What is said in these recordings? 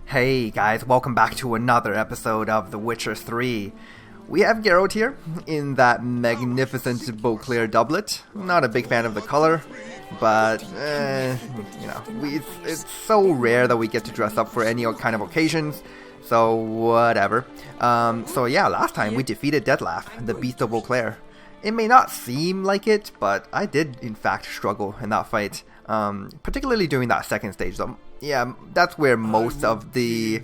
Hey guys, welcome back to another episode of The Witcher 3. We have Geralt here in that magnificent Beauclair doublet. Not a big fan of the color, but, it's so rare that we get to dress up for any kind of occasions, so whatever. Last time we defeated Dettlaff, the Beast of Beauclair. It may not seem like it, but I did in fact struggle in that fight, particularly during that second stage though. Yeah, that's where most of the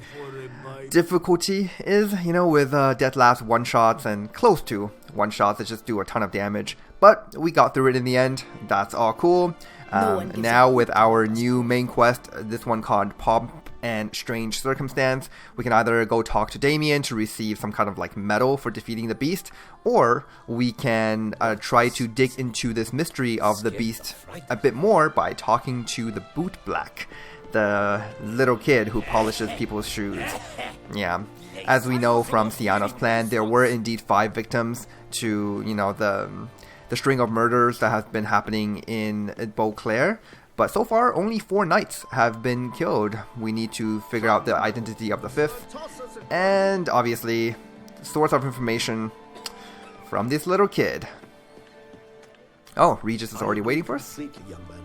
difficulty is, with Dettlaff's one-shots and close to one-shots that just do a ton of damage. But we got through it in the end. That's all cool. Now with our new main quest, this one called Pomp and Strange Circumstance, we can either go talk to Damien to receive some kind of medal for defeating the beast, or we can try to dig into this mystery of the beast a bit more by talking to the Bootblack, the little kid who polishes people's shoes. Yeah, as we know from Syanna's plan, there were indeed 5 victims to, the string of murders that has been happening in Beauclair. But so far, only 4 knights have been killed. We need to figure out the identity of the 5th. And obviously, source of information from this little kid. Oh, Regis is already waiting for us? Completely, young man.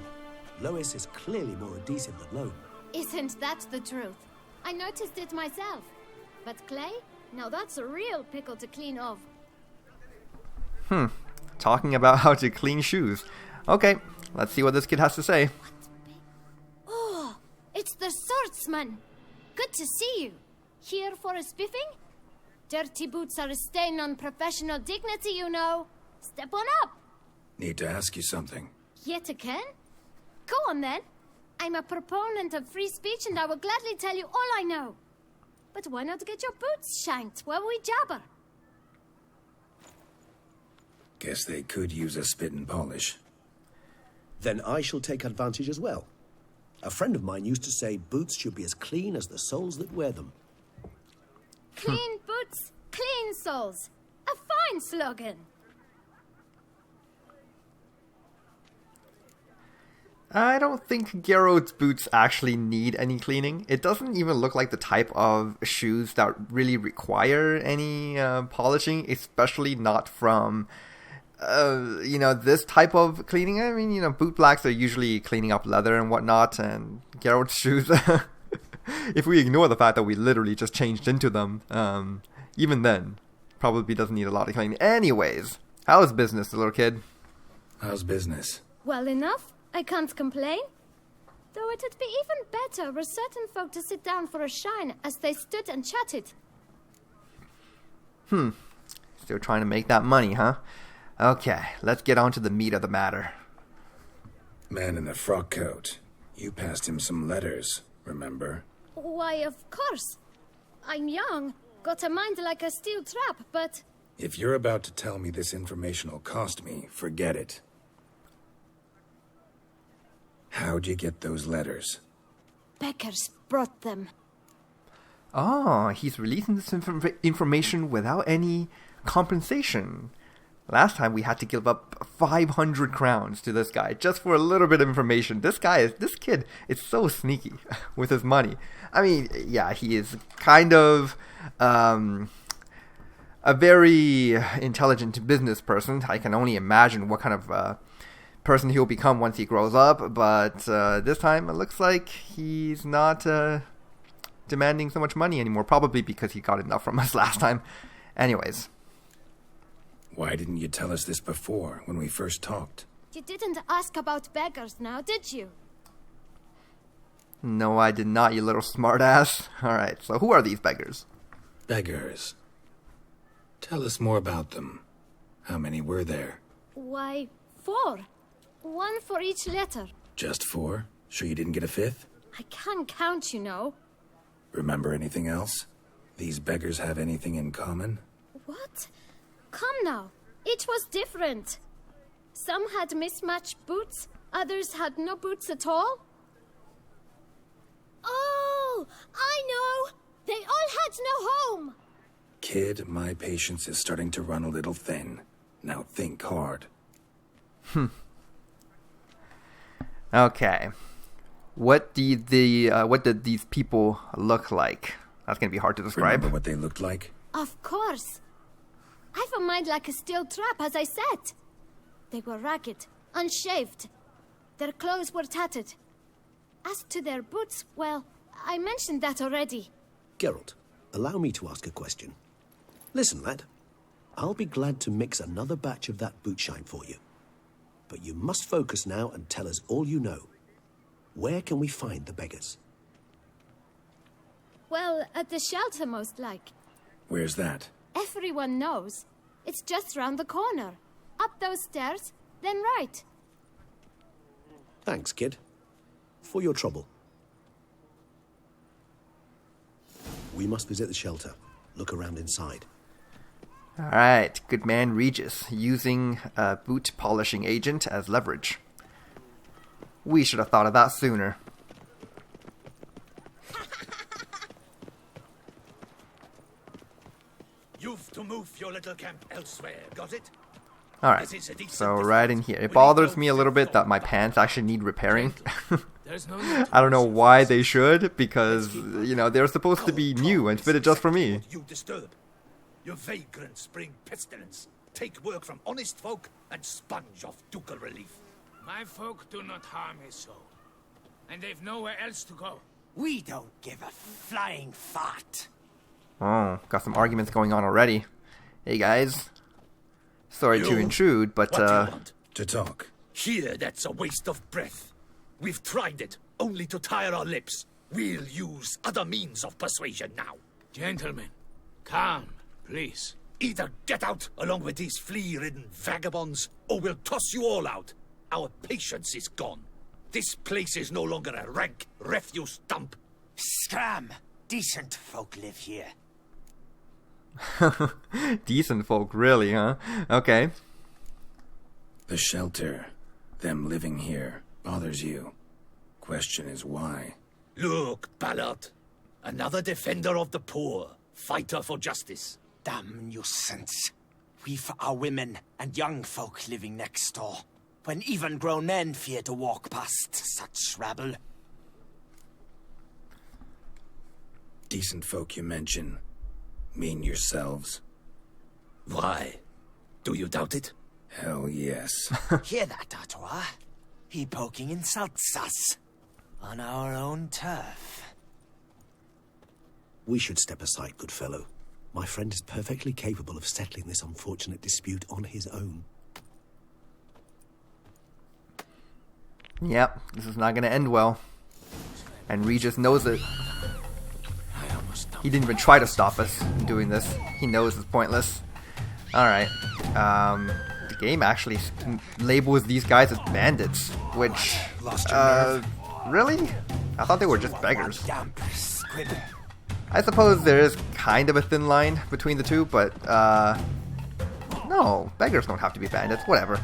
Lois is clearly more adhesive than Lone. Isn't that the truth? I noticed it myself. But clay? Now that's a real pickle to clean off. Talking about how to clean shoes. Okay, let's see what this kid has to say. Oh, it's the swordsman. Good to see you. Here for a spiffing? Dirty boots are a stain on professional dignity, you know. Step on up. Need to ask you something. Yet again? Go on then. I'm a proponent of free speech and I will gladly tell you all I know. But why not get your boots shanked while we jabber? Guess they could use a spit and polish. Then I shall take advantage as well. A friend of mine used to say boots should be as clean as the soles that wear them. Clean boots, clean soles. A fine slogan. I don't think Geralt's boots actually need any cleaning. It doesn't even look like the type of shoes that really require any polishing, especially not from, this type of cleaning. I mean, boot blacks are usually cleaning up leather and whatnot, and Geralt's shoes, if we ignore the fact that we literally just changed into them, even then, probably doesn't need a lot of cleaning. Anyways, how's business, little kid? How's business? Well enough. I can't complain. Though it'd be even better were certain folk to sit down for a shine as they stood and chatted. Still trying to make that money, huh? Okay, let's get on to the meat of the matter. Man in the frock coat. You passed him some letters, remember? Why, of course. I'm young, got a mind like a steel trap, but... If you're about to tell me this information will cost me, forget it. How'd you get those letters? Beggars brought them. Oh, he's releasing this information without any compensation. Last time we had to give up 500 crowns to this guy just for a little bit of information. This kid is so sneaky with his money. I mean, yeah, he is kind of a very intelligent business person. I can only imagine what kind of person he'll become once he grows up, but this time it looks like he's not demanding so much money anymore, probably because he got enough from us last time. Anyways. Why didn't you tell us this before, when we first talked? You didn't ask about beggars now, did you? No, I did not, you little smartass. Alright, so who are these beggars? Beggars. Tell us more about them. How many were there? Why, 4. 1 for each letter. Just 4? Sure you didn't get a 5th? I can't count, you know. Remember anything else? These beggars have anything in common? What? Come now. Each was different. Some had mismatched boots, others had no boots at all. Oh, I know! They all had no home! Kid, my patience is starting to run a little thin. Now think hard. Okay. What did these people look like? That's gonna be hard to describe. Remember what they looked like? Of course. I've a mind like a steel trap, as I said. They were ragged, unshaved. Their clothes were tattered. As to their boots, well, I mentioned that already. Geralt, allow me to ask a question. Listen, lad. I'll be glad to mix another batch of that bootshine for you. But you must focus now and tell us all you know. Where can we find the beggars? Well, at the shelter, most like. Where's that? Everyone knows. It's just round the corner. Up those stairs, then right. Thanks, kid. For your trouble. We must visit the shelter. Look around inside. Alright, good man Regis, using a boot polishing agent as leverage. We should have thought of that sooner. You've to move your little camp elsewhere, got it? Alright, so right in here. It bothers me a little bit that my pants actually need repairing. I don't know why they should, because, you know, they're supposed to be new and fitted just for me. You disturb. Your vagrants bring pestilence. Take work from honest folk and sponge off ducal relief. My folk do not harm his soul, and they've nowhere else to go. We don't give a flying fart. Oh, got some arguments going on already. Hey guys. Sorry to intrude, but What do you want? To talk. Here, that's a waste of breath. We've tried it, only to tire our lips. We'll use other means of persuasion now. Gentlemen, calm, please. Either get out along with these flea-ridden vagabonds, or we'll toss you all out. Our patience is gone. This place is no longer a rank refuse dump. Scram! Decent folk live here. Decent folk, really, huh? Okay. The shelter, them living here, bothers you. Question is why. Look, Ballard. Another defender of the poor. Fighter for justice. Damn nuisance. We've our women and young folk living next door, when even grown men fear to walk past such rabble. Decent folk you mention. Mean yourselves? Why? Do you doubt it? Hell yes. Hear that, Artois? He poking insults us. On our own turf. We should step aside, good fellow. My friend is perfectly capable of settling this unfortunate dispute on his own. Yep, this is not going to end well. And Regis knows it. He didn't even try to stop us from doing this. He knows it's pointless. Alright. The game actually labels these guys as bandits, which... really? I thought they were just beggars. I suppose there is kind of a thin line between the two, but, no, beggars don't have to be bandits, whatever.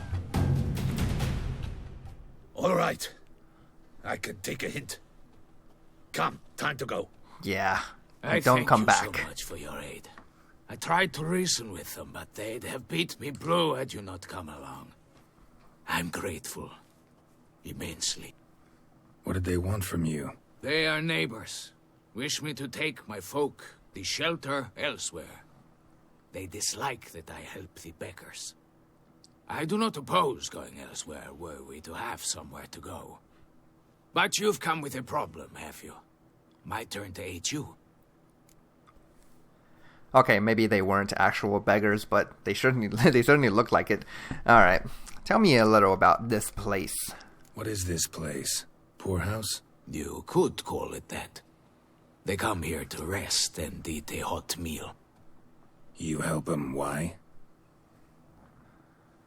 Alright. I can take a hint. Come, time to go. Yeah, I don't thank come you back. so much for your aid. I tried to reason with them, but they'd have beat me blue had you not come along. I'm grateful. Immensely. What did they want from you? They are neighbors. Wish me to take my folk, the shelter, elsewhere. They dislike that I help the beggars. I do not oppose going elsewhere were we to have somewhere to go. But you've come with a problem, have you? My turn to aid you. Okay, maybe they weren't actual beggars, but they certainly look like it. Alright, tell me a little about this place. What is this place? Poorhouse? You could call it that. They come here to rest and eat a hot meal. You help them, why?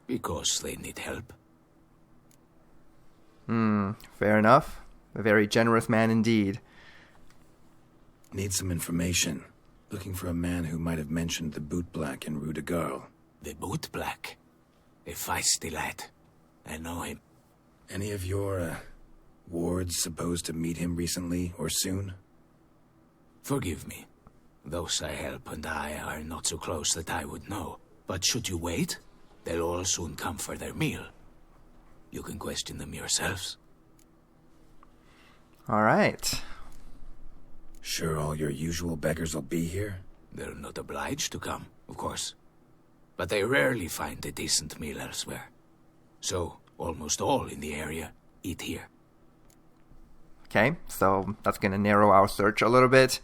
Because they need help. Fair enough. A very generous man indeed. Need some information. Looking for a man who might have mentioned the boot black in Rue de Garl. The boot black. A feisty lad. I know him. Any of your, wards supposed to meet him recently or soon? Forgive me. Those I help and I are not so close that I would know. But should you wait, they'll all soon come for their meal. You can question them yourselves. Alright. Sure all your usual beggars will be here? They're not obliged to come, of course. But they rarely find a decent meal elsewhere. So, almost all in the area eat here. Okay, so that's gonna narrow our search a little bit.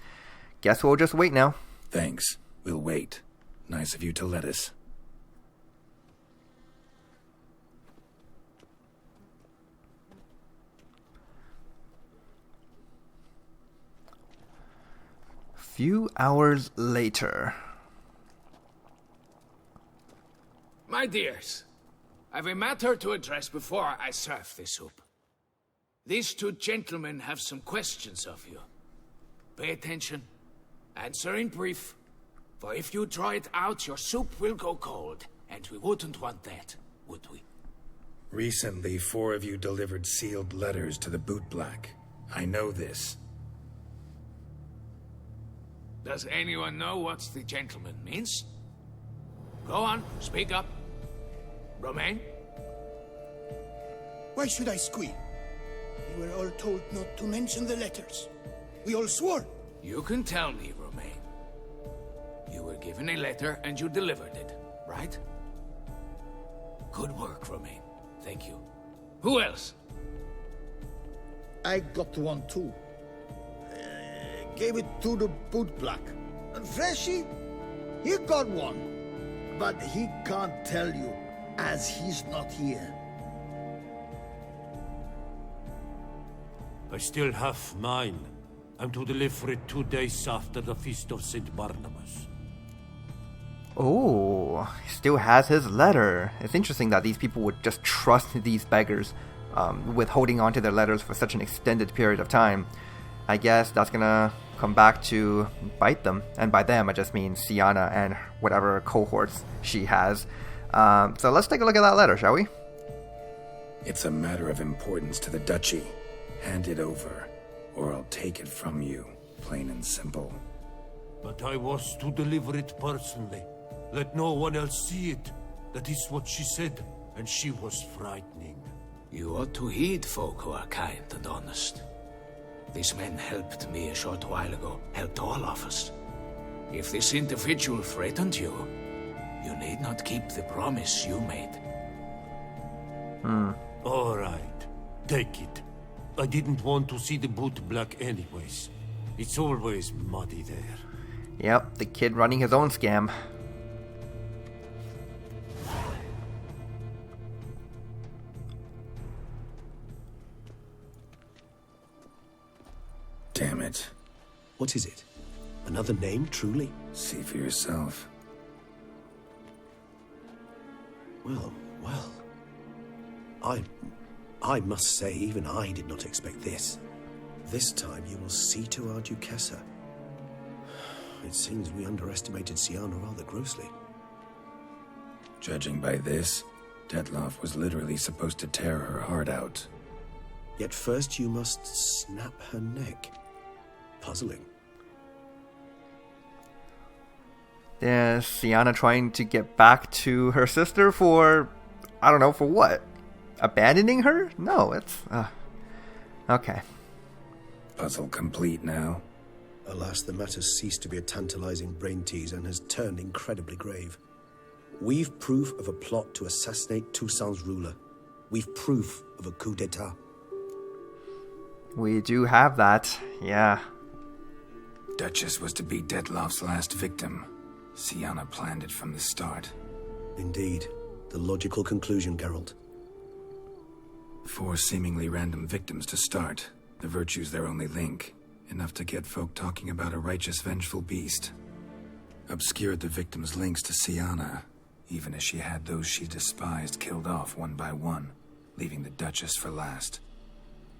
Guess we'll just wait now. Thanks. We'll wait. Nice of you to let us. Few hours later. My dears, I've a matter to address before I serve the soup. These two gentlemen have some questions of you. Pay attention. Answer in brief. For if you draw it out, your soup will go cold. And we wouldn't want that, would we? Recently, 4 of you delivered sealed letters to the bootblack. I know this. Does anyone know what the gentleman means? Go on, speak up. Romain? Why should I squeal? We were all told not to mention the letters. We all swore. You can tell me, Romain. You were given a letter and you delivered it, right? Good work, Romain. Thank you. Who else? I got one too. Gave it to the bootblack. And Freshy, he got one. But he can't tell you, as he's not here. I still have mine. I'm to deliver it 2 days after the Feast of St. Barnabas. Oh, he still has his letter. It's interesting that these people would just trust these beggars with holding on to their letters for such an extended period of time. I guess that's gonna come back to bite them. And by them, I just mean Syanna and whatever cohorts she has. So let's take a look at that letter, shall we? It's a matter of importance to the duchy. Hand it over, or I'll take it from you, plain and simple. But I was to deliver it personally. Let no one else see it. That is what she said, and she was frightening. You ought to heed folk who are kind and honest. These men helped me a short while ago, helped all of us. If this individual threatened you, you need not keep the promise you made. All right, take it. I didn't want to see the bootblack anyways. It's always muddy there. Yep, the kid running his own scam. Damn it. What is it? Another name, truly? See for yourself. Well. I must say, even I did not expect this. This time you will see to our Duchessa. It seems we underestimated Syanna rather grossly. Judging by this, Detloff was literally supposed to tear her heart out. Yet first you must snap her neck. Puzzling. Is Syanna trying to get back to her sister for... I don't know, for what? Abandoning her? No, it's... okay. Puzzle complete now. Alas, the matter's ceased to be a tantalizing brain tease and has turned incredibly grave. We've proof of a plot to assassinate Toussaint's ruler. We've proof of a coup d'etat. We do have that, yeah. Duchess was to be Detloff's last victim. Syanna planned it from the start. Indeed. The logical conclusion, Geralt. 4 seemingly random victims to start. The virtue's their only link. Enough to get folk talking about a righteous, vengeful beast. Obscured the victims' links to Syanna, even as she had those she despised killed off one by one, leaving the Duchess for last.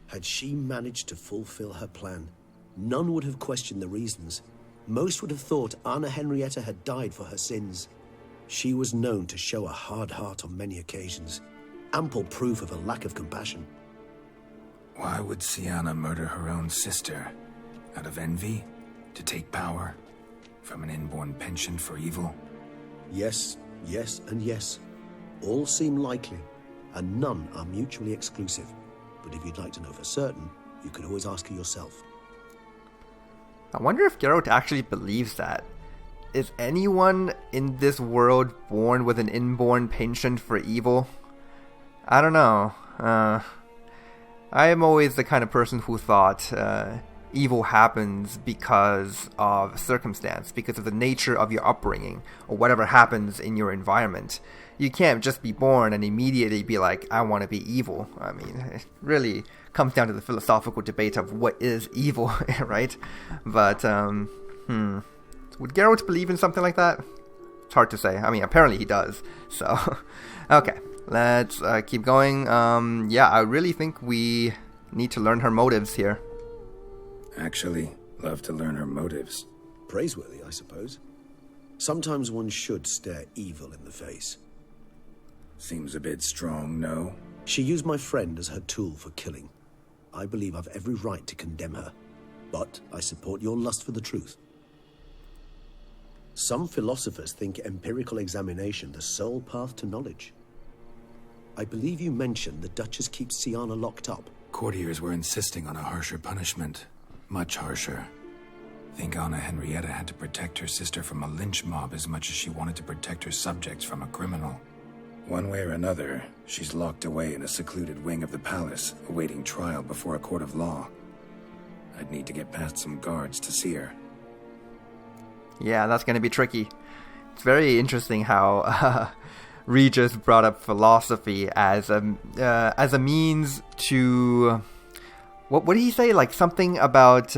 Had she managed to fulfill her plan, none would have questioned the reasons. Most would have thought Anna Henrietta had died for her sins. She was known to show a hard heart on many occasions. Ample proof of a lack of compassion. Why would Syanna murder her own sister? Out of envy? To take power? From an inborn penchant for evil? Yes, and yes. All seem likely, and none are mutually exclusive. But if you'd like to know for certain, you could always ask her yourself. I wonder if Geralt actually believes that. Is anyone in this world born with an inborn penchant for evil? I don't know. I am always the kind of person who thought evil happens because of circumstance, because of the nature of your upbringing, or whatever happens in your environment. You can't just be born and immediately be like, I want to be evil. I mean, it really comes down to the philosophical debate of what is evil, right? But, would Geralt believe in something like that? It's hard to say. I mean, apparently he does. So, okay, let's keep going. Yeah, I really think we need to learn her motives here. Actually, love to learn her motives. Praiseworthy, I suppose. Sometimes one should stare evil in the face. Seems a bit strong, no? She used my friend as her tool for killing. I believe I've every right to condemn her. But I support your lust for the truth. Some philosophers think empirical examination the sole path to knowledge. I believe you mentioned the Duchess keeps Syanna locked up. Courtiers were insisting on a harsher punishment. Much harsher. Think Anna Henrietta had to protect her sister from a lynch mob as much as she wanted to protect her subjects from a criminal. One way or another, she's locked away in a secluded wing of the palace, awaiting trial before a court of law. I'd need to get past some guards to see her. Yeah, that's going to be tricky. It's very interesting how Regis brought up philosophy as a means to... What did he say? Like something about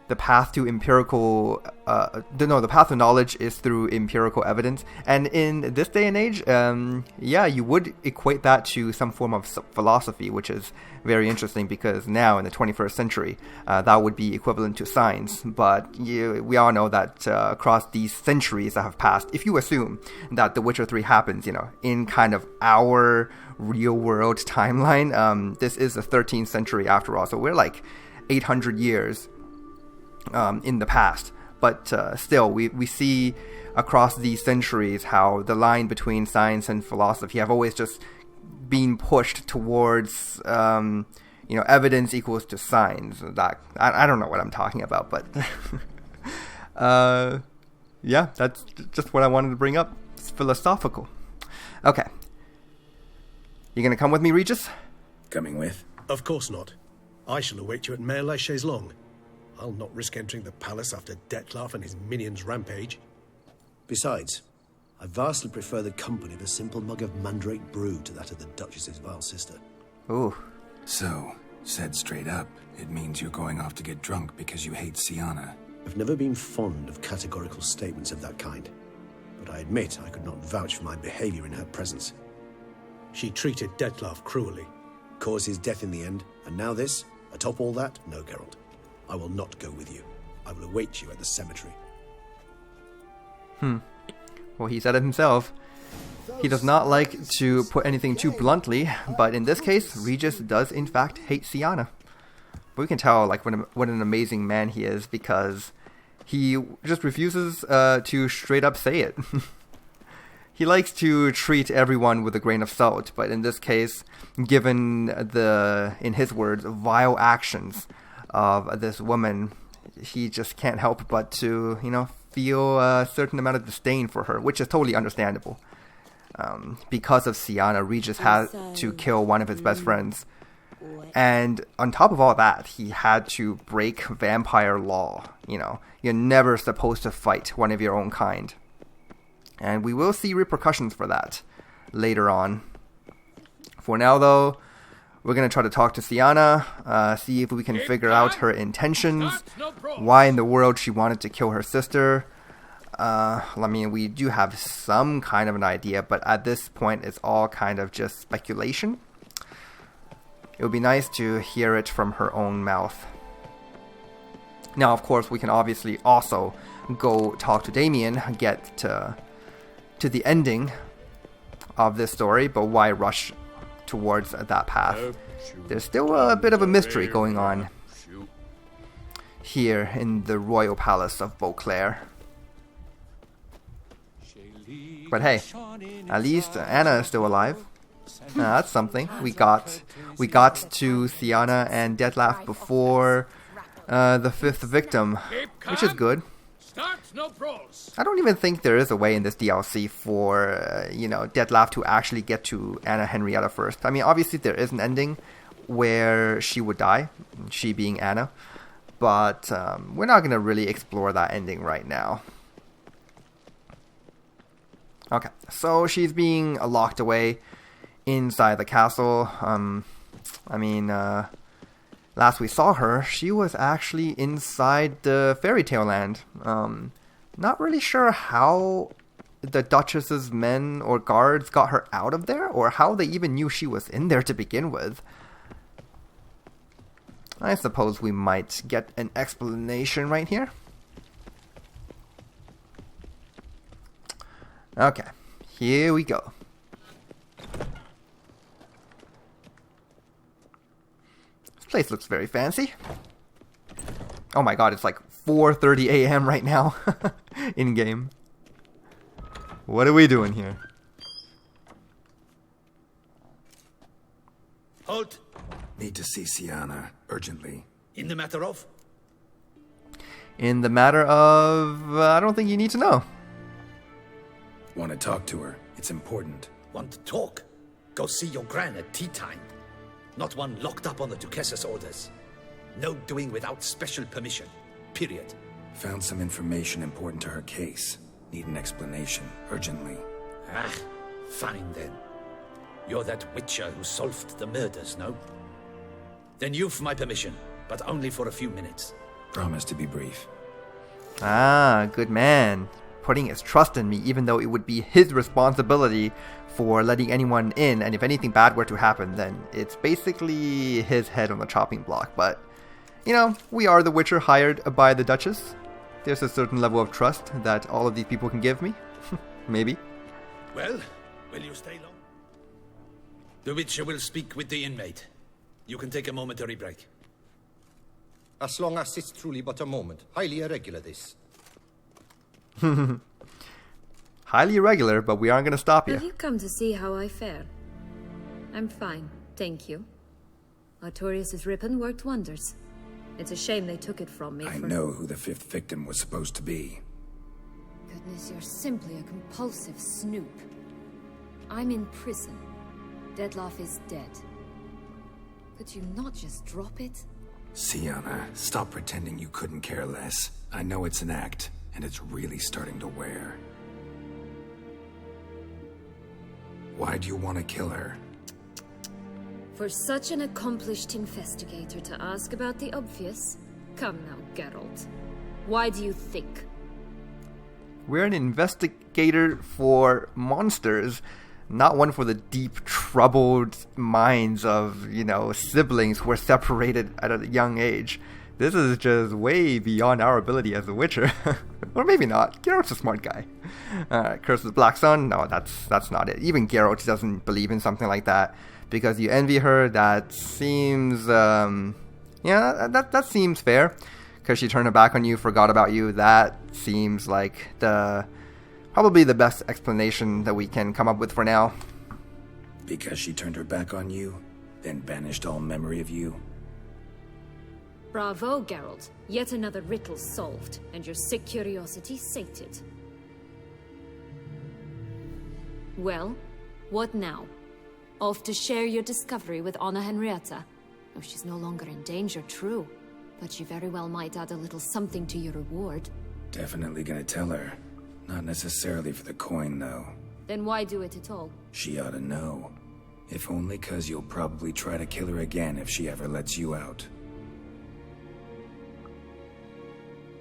the path to empirical... the path to knowledge is through empirical evidence. And in this day and age, yeah, you would equate that to some form of philosophy, which is very interesting because now in the 21st century, that would be equivalent to science. But we all know that across these centuries that have passed, if you assume that The Witcher 3 happens, in kind of our real-world timeline, this is the 13th century after all. So we're like 800 years in the past. But still, we see across these centuries how the line between science and philosophy have always just been pushed towards, evidence equals to science. That I don't know what I'm talking about, but yeah, that's just what I wanted to bring up. It's philosophical. Okay. You gonna come with me, Regis? Coming with? Of course not. I shall await you at Mare la Chaise-Longue. I'll not risk entering the palace after Dettlaff and his minions rampage. Besides, I vastly prefer the company of a simple mug of mandrake brew to that of the Duchess's vile sister. Ooh. So, said straight up, it means you're going off to get drunk because you hate Syanna. I've never been fond of categorical statements of that kind, but I admit I could not vouch for my behavior in her presence. She treated Dettlaff cruelly, caused his death in the end, and now this? Atop all that? No, Geralt. I will not go with you. I will await you at the cemetery. Well, he said it himself. He does not like to put anything too bluntly, but in this case, Regis does in fact hate Syanna. But we can tell like what an amazing man he is because he just refuses to straight up say it. He likes to treat everyone with a grain of salt, but in this case, given the, in his words, vile actions of this woman, he just can't help but to, feel a certain amount of disdain for her, which is totally understandable. Because of Syanna, Regis had to kill one of his best friends. And on top of all that, he had to break vampire law. You're never supposed to fight one of your own kind. And we will see repercussions for that later on. For now, though, we're going to try to talk to Syanna, see if we can figure out her intentions, why in the world she wanted to kill her sister. I mean, we do have some kind of an idea, but at this point, it's all kind of just speculation. It would be nice to hear it from her own mouth. Now, of course, we can obviously also go talk to Damien, get to the ending of this story, but why rush towards that path? There's still a bit of a mystery going on here in the royal palace of Beauclair. But hey, at least Anna is still alive. That's something. We got to Syanna and Detlef before the 5th victim, which is good. Start, no brawls. I don't even think there is a way in this DLC for, Detlef to actually get to Anna Henrietta first. I mean, obviously there is an ending where she would die, she being Anna, but we're not going to really explore that ending right now. Okay, so she's being locked away inside the castle. Last we saw her, she was actually inside the fairy tale land. Not really sure how the Duchess's men or guards got her out of there, or how they even knew she was in there to begin with. I suppose we might get an explanation right here. Okay, here we go. This place looks very fancy. Oh my god, it's like 4:30 a.m. right now in game. What are we doing here? Halt! Need to see Syanna urgently. In the matter of? In the matter of... I don't think you need to know. Want to talk to her. It's important. Want to talk? Go see your gran at tea time. Not one locked up on the Duchess's orders. No doing without special permission. Period. Found some information important to her case. Need an explanation, urgently. Ah, fine then. You're that witcher who solved the murders, no? Then you've my permission, but only for a few minutes. Promise to be brief. Ah, good man. Putting his trust in me, even though it would be his responsibility for letting anyone in, and if anything bad were to happen, then it's basically his head on the chopping block. But, we are the Witcher hired by the Duchess. There's a certain level of trust that all of these people can give me. Maybe. Well, will you stay long? The Witcher will speak with the inmate. You can take a momentary break. As long as it's truly but a moment. Highly irregular, this. Highly irregular, but we aren't going to stop you. Have you come to see how I fare? I'm fine, thank you. Artorius' ribbon worked wonders. It's a shame they took it from me. I know who the 5th victim was supposed to be. Goodness, you're simply a compulsive snoop. I'm in prison. Detlef is dead. Could you not just drop it? Syanna, stop pretending you couldn't care less. I know it's an act, and it's really starting to wear. Why do you want to kill her? For such an accomplished investigator to ask about the obvious? Come now, Geralt. Why do you think? We're an investigator for monsters, not one for the deep, troubled minds of, siblings who were separated at a young age. This is just way beyond our ability as a Witcher. Or maybe not. Geralt's a smart guy. Curse of the Black Sun? No, that's not it. Even Geralt doesn't believe in something like that. Because you envy her, that seems, that seems fair. Because she turned her back on you, forgot about you. That seems like probably the best explanation that we can come up with for now. Because she turned her back on you, then banished all memory of you? Bravo, Geralt. Yet another riddle solved, and your sick curiosity sated. Well, what now? Off to share your discovery with Anna Henrietta? Oh, she's no longer in danger, true. But she very well might add a little something to your reward. Definitely gonna tell her. Not necessarily for the coin, though. Then why do it at all? She ought to know. If only 'cause you'll probably try to kill her again if she ever lets you out.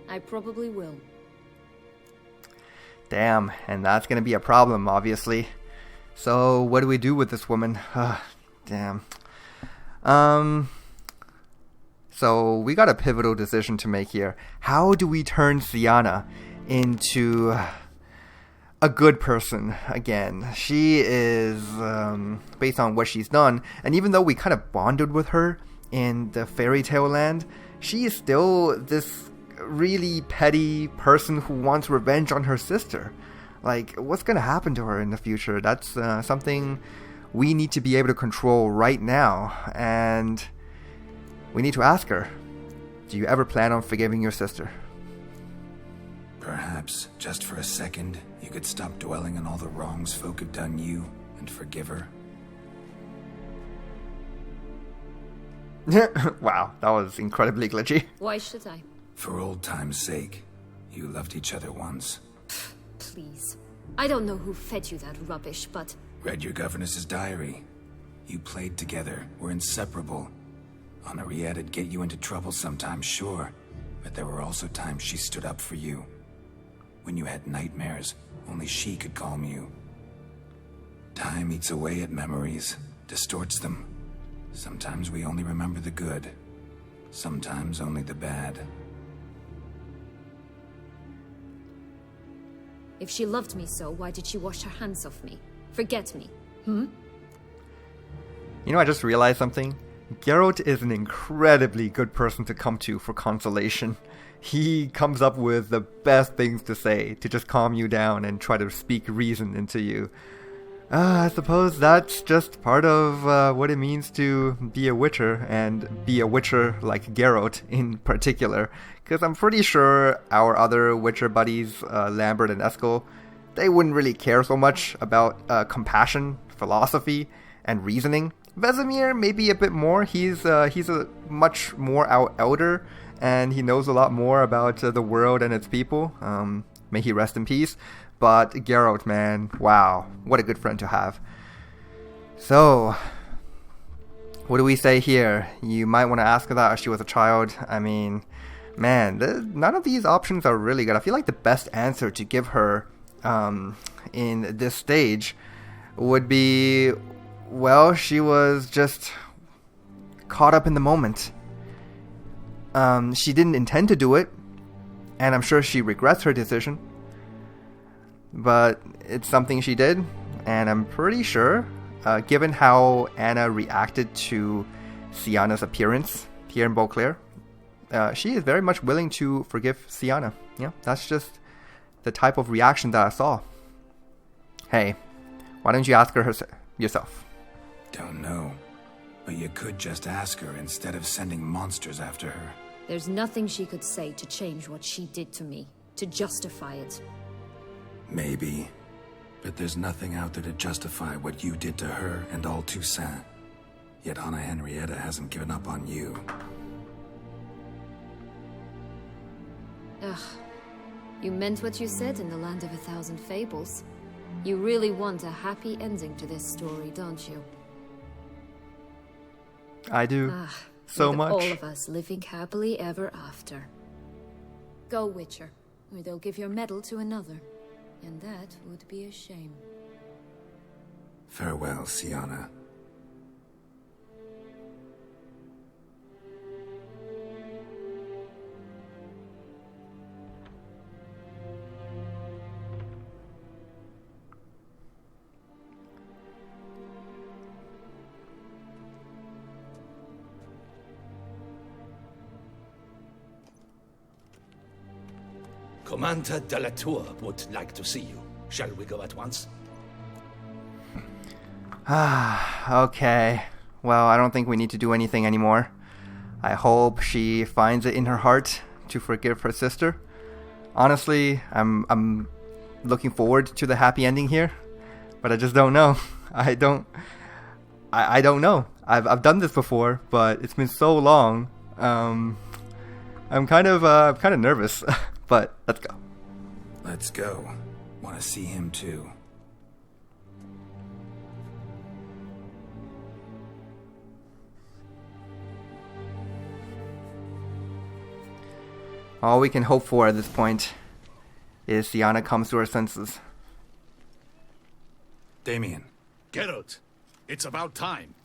I probably will. Damn, and that's gonna be a problem, obviously. So, what do we do with this woman? Damn. So, we got a pivotal decision to make here. How do we turn Syanna into a good person again? She is, based on what she's done, and even though we kind of bonded with her in the fairy tale land, she is still this really petty person who wants revenge on her sister. Like, what's gonna happen to her in the future? That's something we need to be able to control right now. And we need to ask her, do you ever plan on forgiving your sister? Perhaps, just for a second, you could stop dwelling on all the wrongs folk have done you and forgive her. Wow, that was incredibly glitchy. Why should I? For old time's sake. You loved each other once. Please. I don't know who fed you that rubbish, but... Read your governess's diary. You played together, were inseparable. Henriette'd get you into trouble sometimes, sure. But there were also times she stood up for you. When you had nightmares, only she could calm you. Time eats away at memories, distorts them. Sometimes we only remember the good. Sometimes only the bad. If she loved me so, why did she wash her hands off me? Forget me? Hmm? You know, I just realized something. Geralt is an incredibly good person to come to for consolation. He comes up with the best things to say to just calm you down and try to speak reason into you. I suppose that's just part of what it means to be a witcher, and be a witcher like Geralt in particular. Because I'm pretty sure our other witcher buddies, Lambert and Eskel, they wouldn't really care so much about compassion, philosophy, and reasoning. Vesemir maybe a bit more. He's a much more elder, and he knows a lot more about the world and its people. May he rest in peace. But Geralt, man, wow, what a good friend to have. So, what do we say here? You might want to ask her that if she was a child. I mean, man, none of these options are really good. I feel like the best answer to give her in this stage would be, well, she was just caught up in the moment. She didn't intend to do it, and I'm sure she regrets her decision. But it's something she did, and I'm pretty sure, given how Anna reacted to Syanna's appearance here in Beauclair, she is very much willing to forgive Syanna. Yeah, that's just the type of reaction that I saw. Hey, why don't you ask her yourself? Don't know, but you could just ask her instead of sending monsters after her. There's nothing she could say to change what she did to me, to justify it. Maybe, but there's nothing out there to justify what you did to her and all Toussaint. Yet Anna Henrietta hasn't given up on you. Ugh. You meant what you said in the Land of 1,000 Fables. You really want a happy ending to this story, don't you? I do. So much. All of us living happily ever after. Go, Witcher, or they'll give your medal to another. And that would be a shame. Farewell, Syanna. Commander de la Tour would like to see you. Shall we go at once? Okay. Well, I don't think we need to do anything anymore. I hope she finds it in her heart to forgive her sister. Honestly, I'm looking forward to the happy ending here, but I just don't know. I don't know. I've done this before, but it's been so long. I'm kind of nervous. But let's go. Let's go. Want to see him too. All we can hope for at this point is Syanna comes to her senses. Damien. Geralt, it's about time.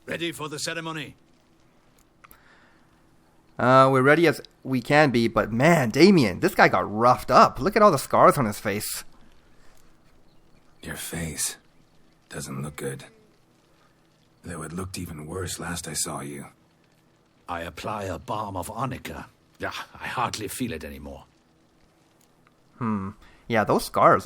Ready for the ceremony? We're ready as we can be, but man, Damien, this guy got roughed up. Look at all the scars on his face. Your face doesn't look good. Though it looked even worse last I saw you. I apply a balm of arnica. Yeah, I hardly feel it anymore. Yeah, those scars,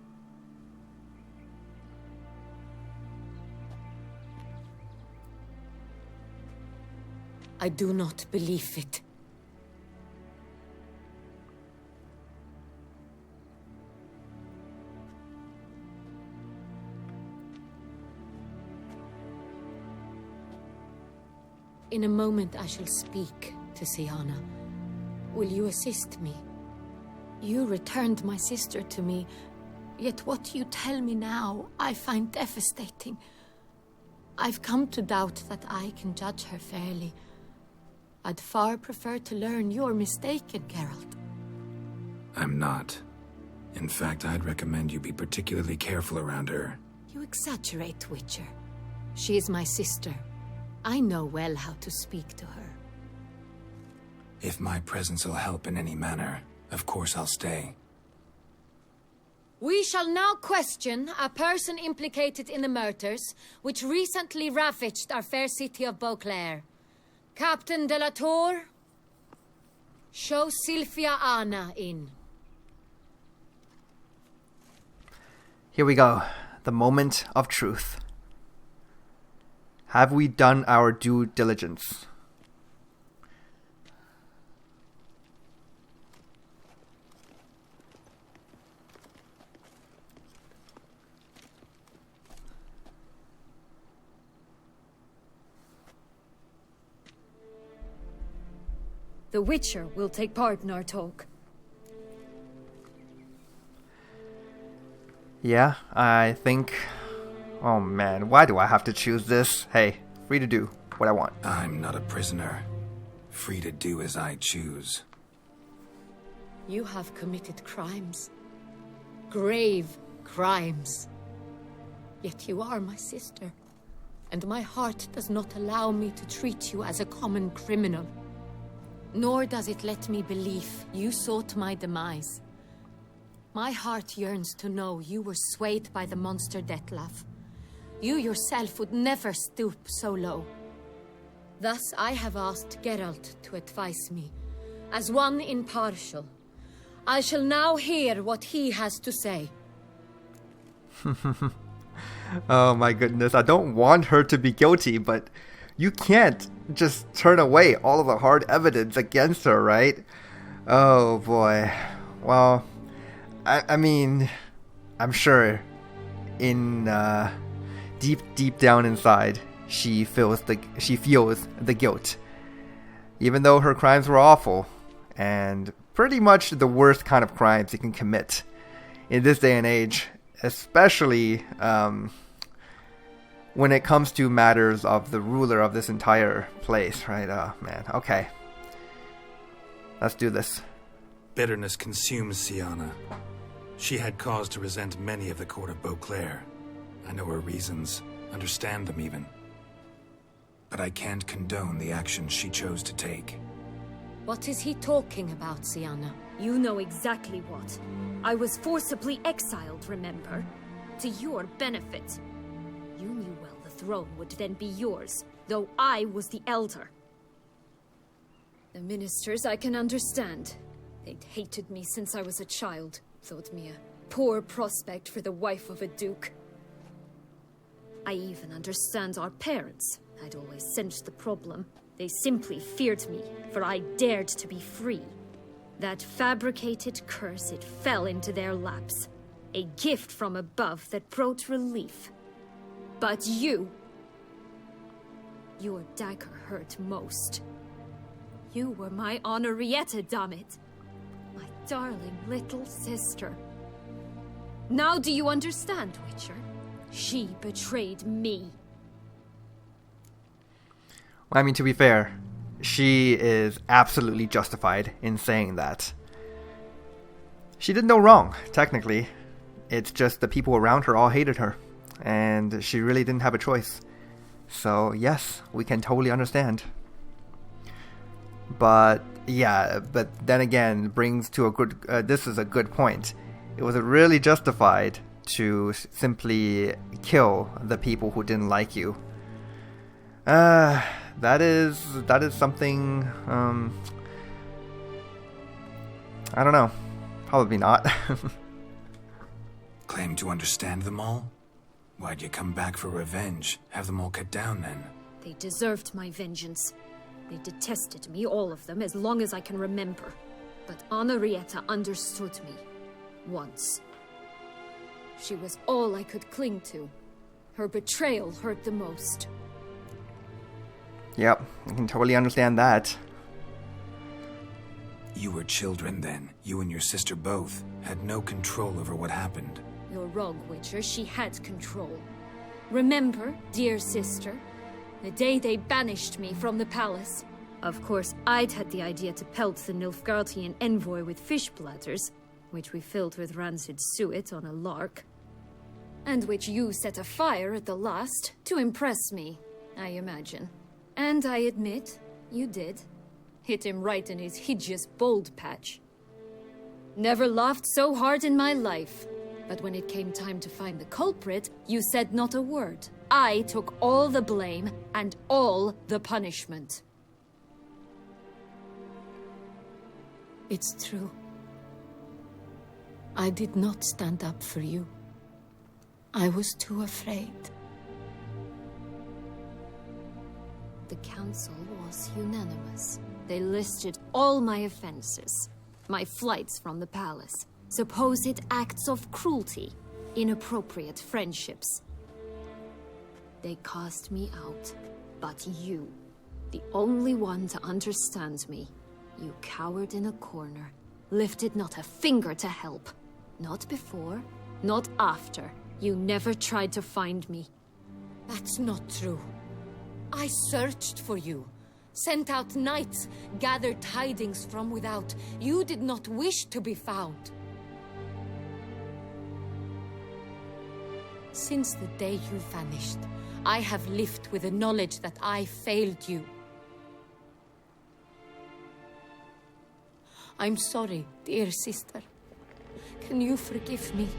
I do not believe it. In a moment I shall speak to Syanna. Will you assist me? You returned my sister to me, yet what you tell me now I find devastating. I've come to doubt that I can judge her fairly. I'd far prefer to learn you're mistaken, Geralt. I'm not. In fact, I'd recommend you be particularly careful around her. You exaggerate, Witcher. She is my sister. I know well how to speak to her. If my presence will help in any manner, of course I'll stay. We shall now question a person implicated in the murders which recently ravaged our fair city of Beauclair. Captain de la Tour, show Sylvia Anna in. Here we go. The moment of truth. Have we done our due diligence? The Witcher will take part in our talk. Yeah, I think... Oh man, why do I have to choose this? Hey, free to do what I want. I'm not a prisoner. Free to do as I choose. You have committed crimes. Grave crimes. Yet you are my sister. And my heart does not allow me to treat you as a common criminal. Nor does it let me believe you sought my demise. My heart yearns to know you were swayed by the monster Dettlaff. You yourself would never stoop so low. Thus I have asked Geralt to advise me, as one impartial. I shall now hear what he has to say. Oh my goodness, I don't want her to be guilty, but you can't just turn away all of the hard evidence against her, right? Oh boy. Well, I mean, I'm sure in deep down inside, she feels the guilt, even though her crimes were awful and pretty much the worst kind of crimes you can commit in this day and age, especially when it comes to matters of the ruler of this entire place, right? Oh man, okay, let's do this. Bitterness consumes Syanna. She had cause to resent many of the court of Beauclair. I know her reasons, understand them even. But I can't condone the actions she chose to take. What is he talking about, Syanna? You know exactly what. I was forcibly exiled, remember? To your benefit. You knew well the throne would then be yours, though I was the elder. The ministers I can understand. They'd hated me since I was a child, thought me a poor prospect for the wife of a duke. I even understand our parents. I'd always sensed the problem. They simply feared me, for I dared to be free. That fabricated curse, it fell into their laps. A gift from above that brought relief. But you... Your dagger hurt most. You were my Henrietta, dammit. My darling little sister. Now do you understand, Witcher? She betrayed me. Well, I mean, to be fair, she is absolutely justified in saying that. She did no wrong, technically. It's just the people around her all hated her, and she really didn't have a choice. So, yes, we can totally understand. But, yeah, but then again, brings to a good... this is a good point. It was really justified to simply kill the people who didn't like you. That is something, I don't know. Probably not. Claim to understand them all? Why'd you come back for revenge? Have them all cut down then? They deserved my vengeance. They detested me, all of them, as long as I can remember. But Anna understood me. Once. She was all I could cling to. Her betrayal hurt the most. Yep, I can totally understand that. You were children then. You and your sister both had no control over what happened. You're wrong, Witcher. She had control. Remember, dear sister, the day they banished me from the palace? Of course, I'd had the idea to pelt the Nilfgaardian envoy with fish bladders, which we filled with rancid suet on a lark. And which you set afire at the last, to impress me, I imagine. And I admit, you did. Hit him right in his hideous bald patch. Never laughed so hard in my life. But when it came time to find the culprit, you said not a word. I took all the blame and all the punishment. It's true. I did not stand up for you. I was too afraid. The council was unanimous. They listed all my offenses. My flights from the palace. Supposed acts of cruelty. Inappropriate friendships. They cast me out. But you, the only one to understand me, you cowered in a corner, lifted not a finger to help. Not before, not after. You never tried to find me. That's not true. I searched for you, sent out knights, gathered tidings from without. You did not wish to be found. Since the day you vanished, I have lived with the knowledge that I failed you. I'm sorry, dear sister. Can you forgive me?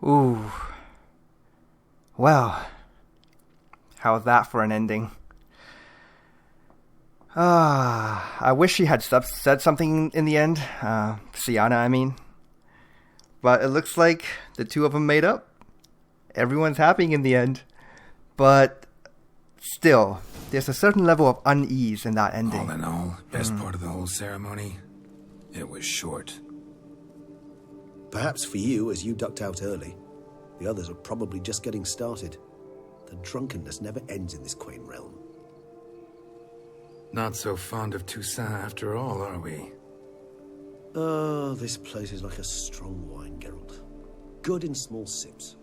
Ooh. Well, how's that for an ending? I wish she had said something in the end. Syanna, I mean. But it looks like the two of them made up. Everyone's happy in the end. But still, there's a certain level of unease in that ending. All in all, best part of the whole ceremony, it was short. Perhaps for you, as you ducked out early. The others are probably just getting started. The drunkenness never ends in this quaint realm. Not so fond of Toussaint after all, are we? Oh, this place is like a strong wine, Geralt. Good in small sips.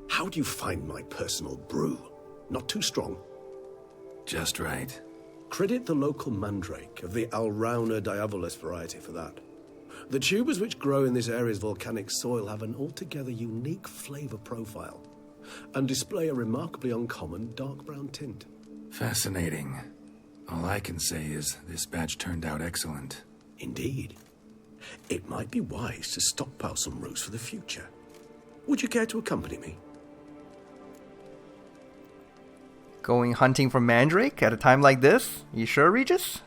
How do you find my personal brew? Not too strong? Just right. Credit the local mandrake of the Alrauna diavolis variety for that. The tubers which grow in this area's volcanic soil have an altogether unique flavour profile and display a remarkably uncommon dark brown tint. Fascinating. All I can say is this batch turned out excellent. Indeed. It might be wise to stockpile some roots for the future. Would you care to accompany me? Going hunting for mandrake at a time like this? You sure, Regis?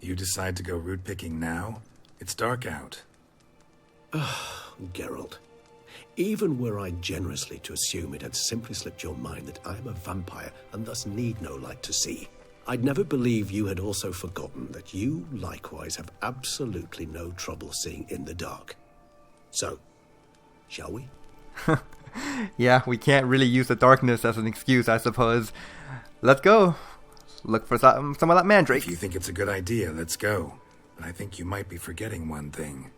You decide to go root picking now? It's dark out. Geralt, even were I generously to assume it had simply slipped your mind that I am a vampire and thus need no light to see, I'd never believe you had also forgotten that you likewise have absolutely no trouble seeing in the dark. So, shall we? Yeah, we can't really use the darkness as an excuse, I suppose. Let's go. Look for some of that mandrake. If you think it's a good idea, let's go. But I think you might be forgetting one thing.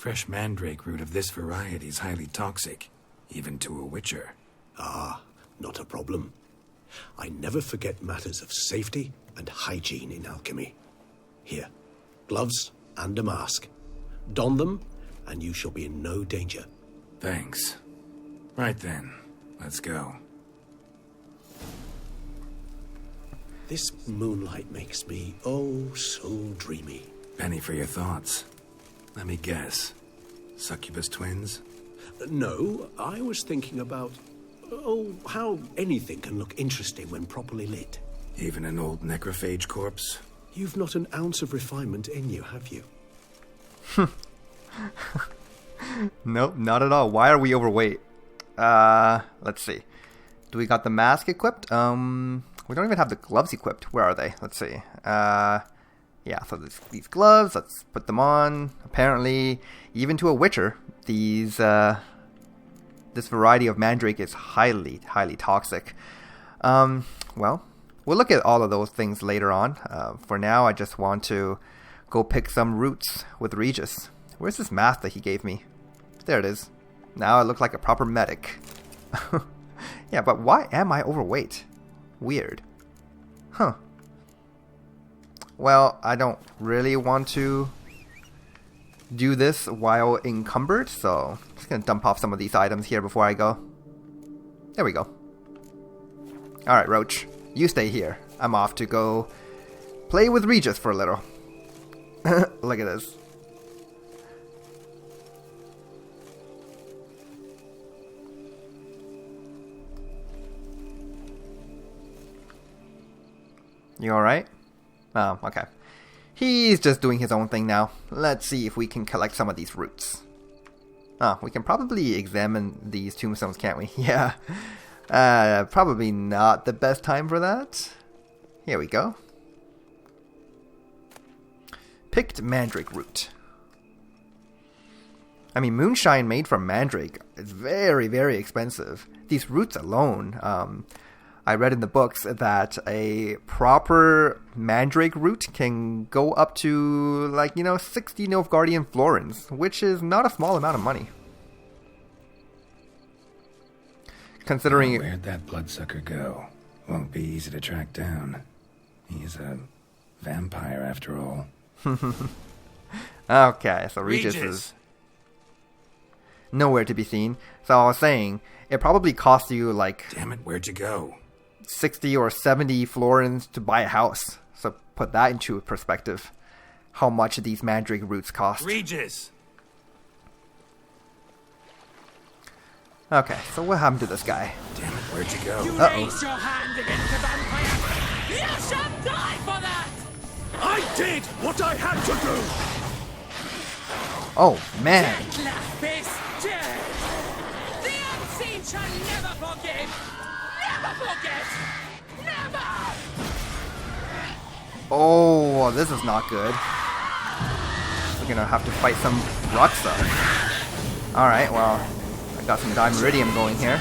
Fresh mandrake root of this variety is highly toxic, even to a witcher. Ah, not a problem. I never forget matters of safety and hygiene in alchemy. Here, gloves and a mask. Don them, and you shall be in no danger. Thanks. Right then, let's go. This moonlight makes me, oh, so dreamy. Penny for your thoughts. Let me guess. Succubus twins? No, I was thinking about, how anything can look interesting when properly lit. Even an old necrophage corpse? You've not an ounce of refinement in you, have you? Nope, not at all. Why are we overweight? Let's see. Do we got the mask equipped? We don't even have the gloves equipped. Where are they? Let's see. Yeah, so these gloves, let's put them on. Apparently, even to a witcher, this variety of mandrake is highly, highly toxic. Well, we'll look at all of those things later on. For now, I just want to go pick some roots with Regis. Where's this mask that he gave me? There it is. Now I look like a proper medic. Yeah, but why am I overweight? Weird. Huh. Well, I don't really want to do this while encumbered, so I'm just going to dump off some of these items here before I go. There we go. Alright, Roach. You stay here. I'm off to go play with Regis for a little. Look at this. You alright? Oh, okay. He's just doing his own thing now. Let's see if we can collect some of these roots. Oh, we can probably examine these tombstones, can't we? Yeah. Probably not the best time for that. Here we go. Picked mandrake root. I mean, moonshine made from mandrake is very, very expensive. These roots alone, I read in the books that a proper mandrake root can go up to, 60 Nilfgaardian florins, which is not a small amount of money. Considering... Where'd that bloodsucker go? Won't be easy to track down. He's a vampire after all. Okay, so Regis is nowhere to be seen. So I was saying, it probably costs you Damn it, where'd you go? 60 or 70 florins to buy a house. So put that into perspective. How much these mandrake roots cost. Regis! Okay, so what happened to this guy? Damn it, where'd you go? You raised your hand against the vampire! You shall die for that! I did what I had to do! Oh, man. The unseen shall never forgive! Never forget! Never! Oh, this is not good. We're gonna have to fight some Ruxa. Alright, well, I got some Dimeridium going here.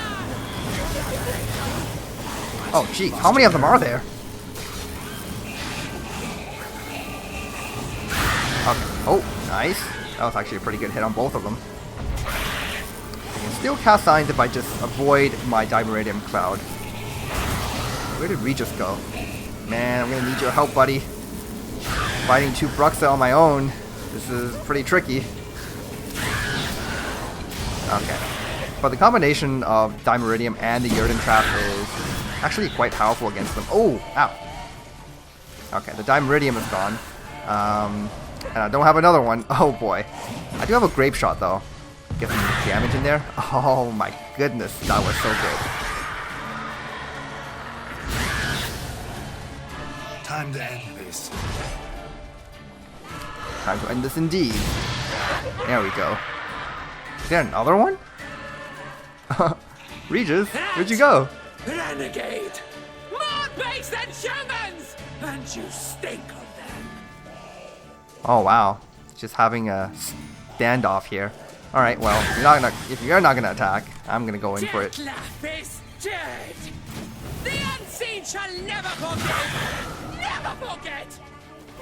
Oh, gee, how many of them are there? Oh, nice. That was actually a pretty good hit on both of them. I can still cast signs if I just avoid my Dimeridium cloud. Where did Regis go? Man, I'm gonna need your help, buddy. Fighting 2 Bruxa on my own. This is pretty tricky. Okay. But the combination of Dimeridium and the Yrden Trap is actually quite powerful against them. Oh, ow. Okay, the Dimeridium is gone. And I don't have another one. Oh boy. I do have a Grape Shot though. Get some damage in there. Oh my goodness, that was so good. Time to end this. Time to end this indeed. There we go. Is there another one? Regis, where'd you go? Renegade! More base than humans! And you stink of them! Oh wow. Just having a standoff here. Alright, well, if you're not gonna attack, I'm gonna go in for it. Death is dead! The unseen shall never forget! Never forget!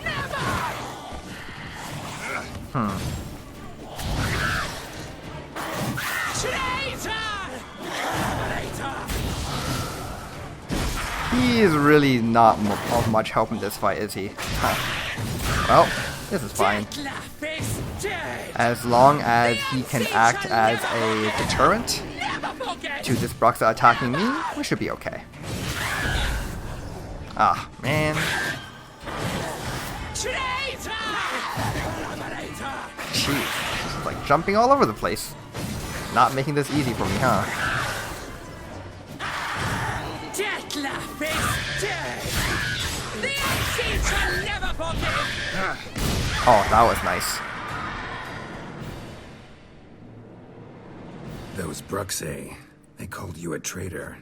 Never! He is really not of much help in this fight, is he? Huh. Well, this is fine. As long as he can act as a deterrent to this Bruxa attacking me, we should be okay. Ah, man. Jeez, it's like jumping all over the place. Not making this easy for me, huh? Oh, that was nice. Those Bruxae, they called you a traitor.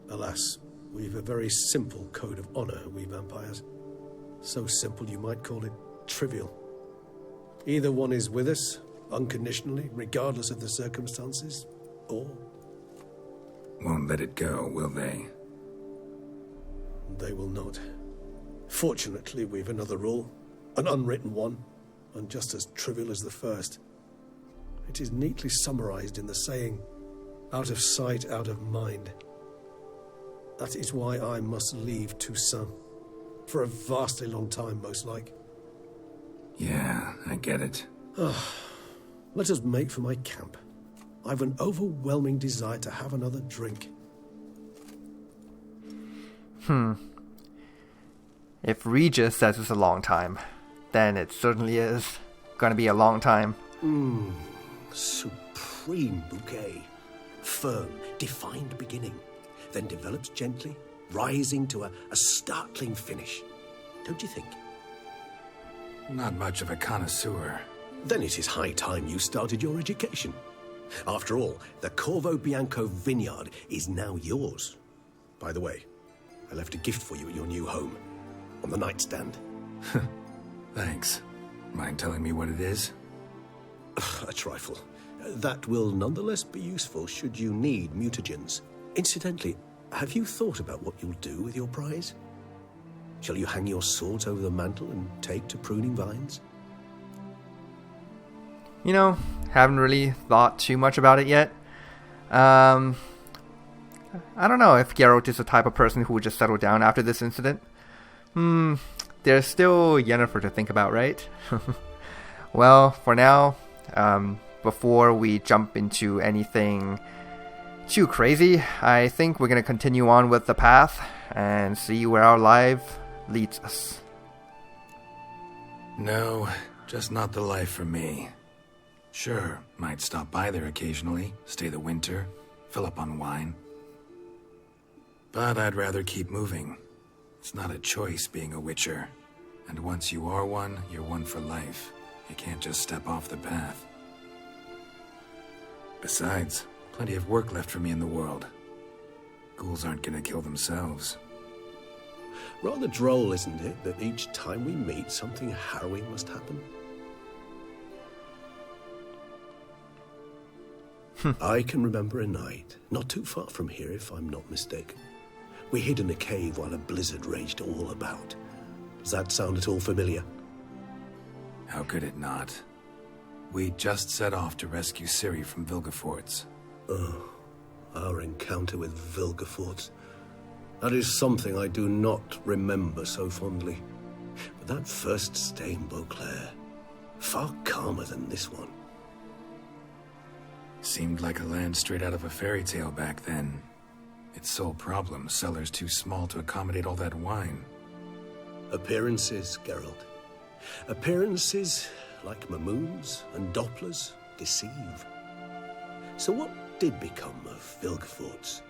Alas, we've a very simple code of honor, we vampires. So simple you might call it trivial. Either one is with us, unconditionally, regardless of the circumstances, or... Won't let it go, will they? They will not. Fortunately, we've another rule, an unwritten one, and just as trivial as the first. It is neatly summarized in the saying, out of sight, out of mind. That is why I must leave Toussaint. For a vastly long time, most like. Yeah, I get it. Let us make for my camp. I've an overwhelming desire to have another drink. If Regis says it's a long time, then it certainly is gonna be a long time. Supreme bouquet. Firm, defined beginning. Then develops gently, rising to a startling finish. Don't you think? Not much of a connoisseur. Then it is high time you started your education. After all, the Corvo Bianco vineyard is now yours. By the way, I left a gift for you at your new home. On the nightstand. Thanks. Mind telling me what it is? A trifle. That will nonetheless be useful should you need mutagens. Incidentally, have you thought about what you'll do with your prize? Shall you hang your swords over the mantle and take to pruning vines? You know, haven't really thought too much about it yet. I don't know if Geralt is the type of person who would just settle down after this incident. There's still Yennefer to think about, right? Well, for now, before we jump into anything too crazy, I think we're going to continue on with the path and see where our life leads us. No, just not the life for me. Sure, might stop by there occasionally, stay the winter, fill up on wine. But I'd rather keep moving. It's not a choice being a witcher. And once you are one, you're one for life. You can't just step off the path. Besides, plenty of work left for me in the world. Ghouls aren't gonna kill themselves. Rather droll, isn't it, that each time we meet, something harrowing must happen? I can remember a night, not too far from here if I'm not mistaken. We hid in a cave while a blizzard raged all about. Does that sound at all familiar? How could it not? We just set off to rescue Ciri from Vilgefortz. Oh, our encounter with Vilgefortz. That is something I do not remember so fondly. But that first stay in Beauclair, far calmer than this one. Seemed like a land straight out of a fairy tale back then. Its sole problem, cellars too small to accommodate all that wine. Appearances, Geralt. Appearances, like Mamoons and Dopplers, deceive. So what did become of Vilgefortz?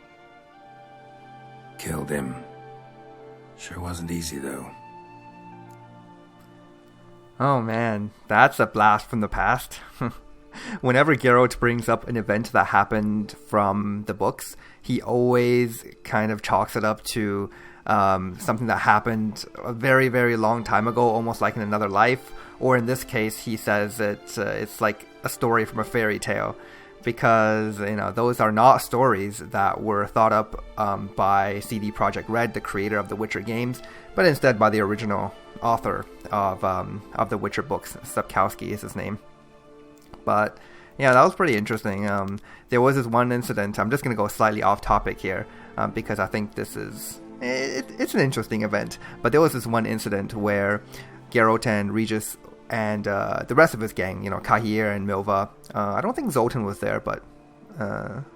Killed him. Sure wasn't easy, though. Oh man, that's a blast from the past. Whenever Geralt brings up an event that happened from the books, he always kind of chalks it up to something that happened a very, very long time ago, almost like in another life. Or in this case, he says it's like a story from a fairy tale. Because, you know, those are not stories that were thought up by CD Projekt Red, the creator of the Witcher games, but instead by the original author of the Witcher books. Sapkowski is his name. But, Yeah, that was pretty interesting. There was this one incident. I'm just going to go slightly off topic here because I think this is... It's an interesting event. But there was this one incident where Geralt and Regis and the rest of his gang, Kahir and Milva, I don't think Zoltan was there, but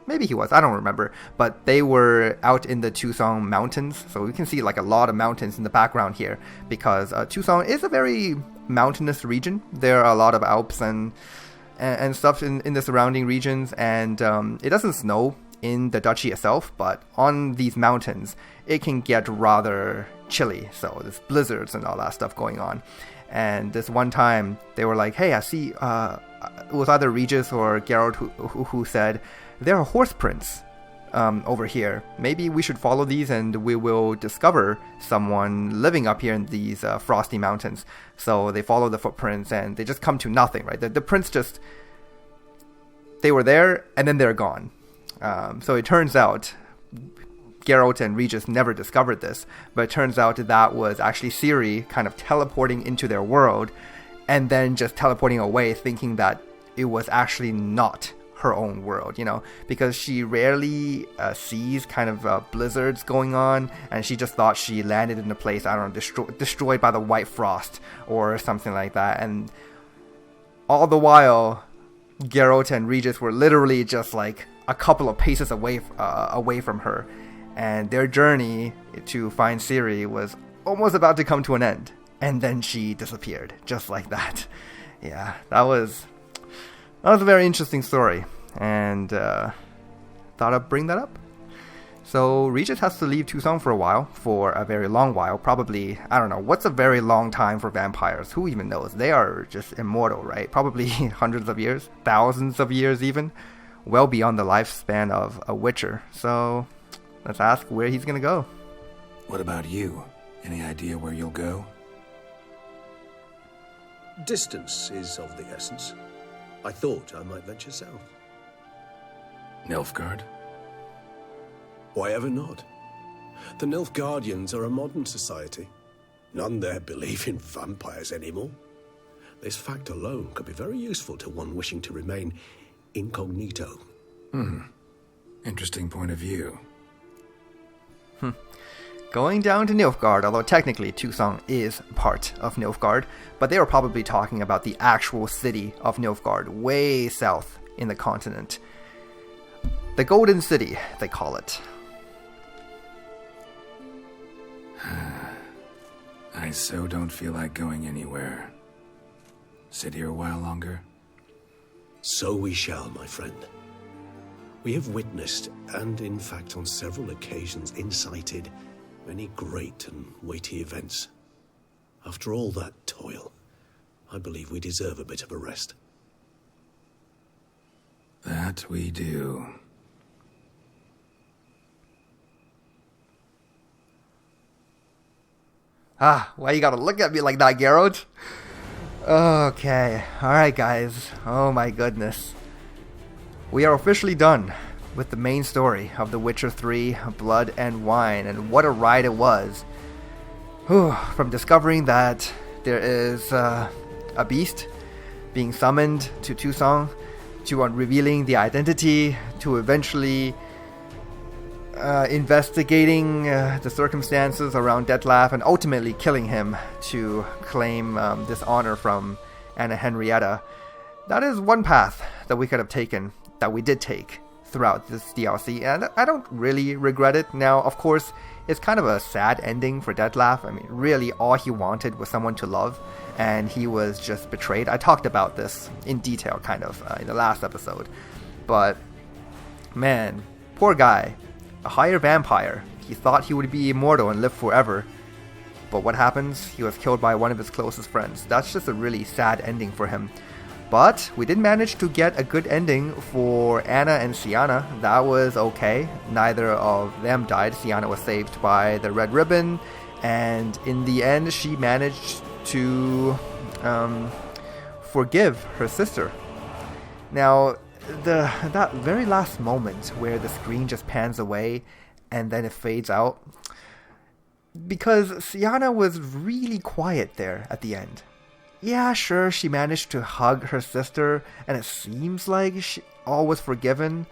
maybe he was, I don't remember. But they were out in the Toussaint mountains, so we can see like a lot of mountains in the background here, because Toussaint is a very mountainous region. There are a lot of Alps and stuff in the surrounding regions, and it doesn't snow in the duchy itself, but on these mountains it can get rather chilly, so there's blizzards and all that stuff going on. And this one time they were like, hey, I see it was either Regis or Geralt who said there are horse prints over here. Maybe we should follow these and we will discover someone living up here in these frosty mountains. So they follow the footprints and they just come to nothing, right? The prints just, they were there and then they're gone. So it turns out Geralt and Regis never discovered this, but it turns out that was actually Ciri kind of teleporting into their world and then just teleporting away, thinking that it was actually not her own world, because she rarely sees kind of blizzards going on, and she just thought she landed in a place, I don't know, destroyed by the white frost or something like that. And all the while, Geralt and Regis were literally just like a couple of paces away from her, and their journey to find Ciri was almost about to come to an end, and then she disappeared just like that. Yeah, that was a very interesting story, and thought I'd bring that up. So Regis has to leave Toussaint for a while, for a very long while, probably, I don't know, what's a very long time for vampires? Who even knows? They are just immortal, right? Probably hundreds of years, thousands of years even, well beyond the lifespan of a witcher. So let's ask where he's gonna go. What about you? Any idea where you'll go? Distance is of the essence. I thought I might venture south. Nilfgaard? Why ever not? The Nilfgaardians are a modern society. None there believe in vampires anymore. This fact alone could be very useful to one wishing to remain incognito. Interesting point of view. Going down to Nilfgaard, although technically Toussaint is part of Nilfgaard, but they were probably talking about the actual city of Nilfgaard, way south in the continent. The Golden City, they call it. I so don't feel like going anywhere. Sit here a while longer? So we shall, my friend. We have witnessed, and in fact on several occasions incited, many great and weighty events. After all that toil, I believe we deserve a bit of a rest. That we do. Why you gotta look at me like that, Geralt? Okay, alright guys, oh my goodness. We are officially done with the main story of The Witcher 3, Blood and Wine, and what a ride it was. From discovering that there is a beast being summoned to Toussaint, to revealing the identity, to eventually investigating the circumstances around Detlef, and ultimately killing him to claim this honor from Anna Henrietta. That is one path that we could have taken, that we did take throughout this DLC, and I don't really regret it. Now, of course, it's kind of a sad ending for Detlef. I mean, really, all he wanted was someone to love, and he was just betrayed. I talked about this in detail, kind of, in the last episode. But, man, poor guy. A higher vampire. He thought he would be immortal and live forever. But what happens? He was killed by one of his closest friends. That's just a really sad ending for him. But we did manage to get a good ending for Anna and Syanna. That was okay. Neither of them died. Syanna was saved by the Red Ribbon, and in the end she managed to forgive her sister. Now, that very last moment where the screen just pans away and then it fades out, because Syanna was really quiet there at the end. yeah, sure, she managed to hug her sister, and it seems like all was forgiven,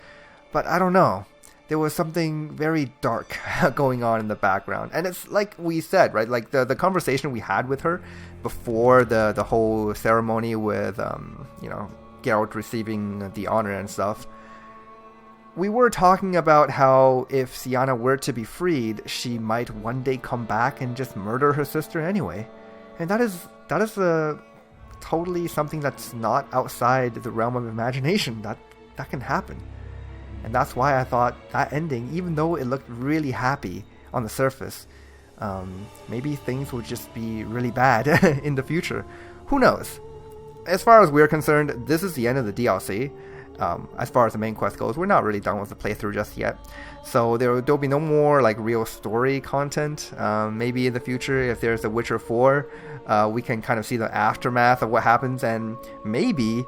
but I don't know. There was something very dark going on in the background. And it's like we said, right? Like the conversation we had with her before the whole ceremony with, Geralt receiving the honor and stuff. We were talking about how if Syanna were to be freed, she might one day come back and just murder her sister anyway. And that is totally something that's not outside the realm of imagination. That can happen. And that's why I thought that ending, even though it looked really happy on the surface, maybe things would just be really bad in the future. Who knows? As far as we're concerned, this is the end of the DLC. As far as the main quest goes, we're not really done with the playthrough just yet. So there'll be no more like real story content. Maybe in the future, if there's a Witcher 4, we can kind of see the aftermath of what happens, and maybe,